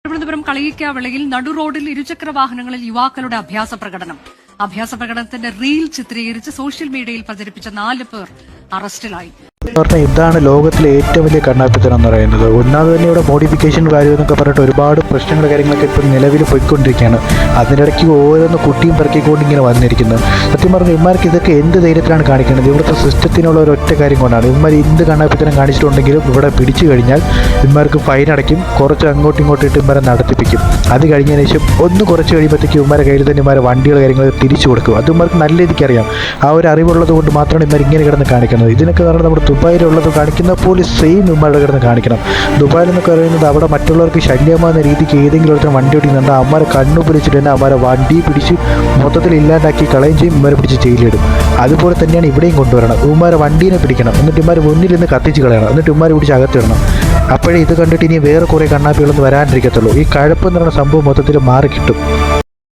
തിരുവനന്തപുരം കളിയിക്കാവിളയിൽ നടുറോഡിൽ ഇരുചക്ര വാഹനങ്ങളിൽ യുവാക്കളുടെ അഭ്യാസ പ്രകടനത്തിന്റെ റീൽ ചിത്രീകരിച്ച് സോഷ്യൽ മീഡിയയിൽ പ്രചരിപ്പിച്ച 4 പേർ അറസ്റ്റിലായി. ഇതാണ് ലോകത്തിലെ ഏറ്റവും വലിയ കണ്ണാപ്പിത്തനം എന്ന് പറയുന്നത്. ഒന്നാമത് തന്നെ ഇവിടെ മോഡിഫിക്കേഷൻ വാല്യൂ എന്നൊക്കെ പറഞ്ഞിട്ട് ഒരുപാട് പ്രശ്നങ്ങൾ കാര്യങ്ങളൊക്കെ ഇപ്പോൾ നിലവിൽ പോയിക്കൊണ്ടിരിക്കുകയാണ്. അതിനിടയ്ക്ക് ഓരോന്ന് കുട്ടിയും പെറുക്കിക്കൊണ്ട് ഇങ്ങനെ വന്നിരിക്കുന്നത്. സത്യം പറഞ്ഞാൽ ഇവന്മാർക്ക് ഇതൊക്കെ എന്ത് ധൈര്യത്തിലാണ് കാണിക്കുന്നത്? ഇവിടുത്തെ സിസ്റ്റത്തിനുള്ള ഒരു ഒറ്റ കാര്യം കൊണ്ടാണ്. ഇവന്മാർ എന്ത് കണ്ണാപ്പിത്തനം കാണിച്ചിട്ടുണ്ടെങ്കിലും ഇവിടെ പിടിച്ചു കഴിഞ്ഞാൽ ഇവന്മാർക്ക് ഫൈൻ അടയ്ക്കും, കുറച്ച് അങ്ങോട്ടും ഇങ്ങോട്ടും ഇട്ട് ഇവന്മാരെ നടത്തിപ്പിക്കും. അത് കഴിഞ്ഞതിന് ശേഷം ഒന്ന് കുറച്ച് കഴിയുമ്പോഴത്തേക്ക് ഇവന്മാരെ കയ്യിൽ തന്നെ ഇവന്മാരെ വണ്ടികൾ കാര്യങ്ങൾ തിരിച്ചു കൊടുക്കും. അത് ഇവന്മാർക്ക് നല്ല രീതിക്ക് അറിയാം. ആ ഒരു അറിവുള്ളത് കൊണ്ട് മാത്രമാണ് ഇവന്മാർ ഇങ്ങനെ കിടന്ന് കാണിക്കുന്നത്. ഇതിനൊക്കെ കാരണം നമ്മുടെ ദുബായിലുള്ളത് കാണിക്കുന്ന പോലെ സെയിം ഇവന്മാരുടെ കിടന്ന് കാണിക്കണം. ദുബായിൽ എന്നൊക്കെ പറയുന്നത് അവിടെ മറ്റുള്ളവർക്ക് ശല്യമാകുന്ന രീതിക്ക് ഏതെങ്കിലും ഒരുത്തരം വണ്ടി ഓടിക്കുന്നുണ്ട്, അമ്മമാരെ കണ്ണു പിടിച്ചിട്ട് തന്നെ അമ്മമാരെ വണ്ടി പിടിച്ച് മൊത്തത്തിൽ ഇല്ലാണ്ടാക്കി കളയും ചെയ്യും, ഇവന്മാരെ പിടിച്ച് ജയിലിടും. അതുപോലെ തന്നെയാണ് ഇവിടെയും കൊണ്ടുവരണം. ഇവന്മാരെ വണ്ടീനെ പിടിക്കണം, എന്നിട്ട് ഇവന്മാർ മുന്നിലിരുന്ന് കത്തിച്ച് കളയണം, എന്നിട്ട് ഇവന്മാരെ പിടിച്ച് അകത്തിടണം. അപ്പോഴേ ഇത് കണ്ടിട്ട് ഇനി വേറെ കുറേ കണ്ണാപ്പികളൊന്നും വരാണ്ടിരിക്കത്തുള്ളൂ. ഈ കഴപ്പ് എന്ന് പറയുന്ന സംഭവം മൊത്തത്തിൽ മാറി കിട്ടും.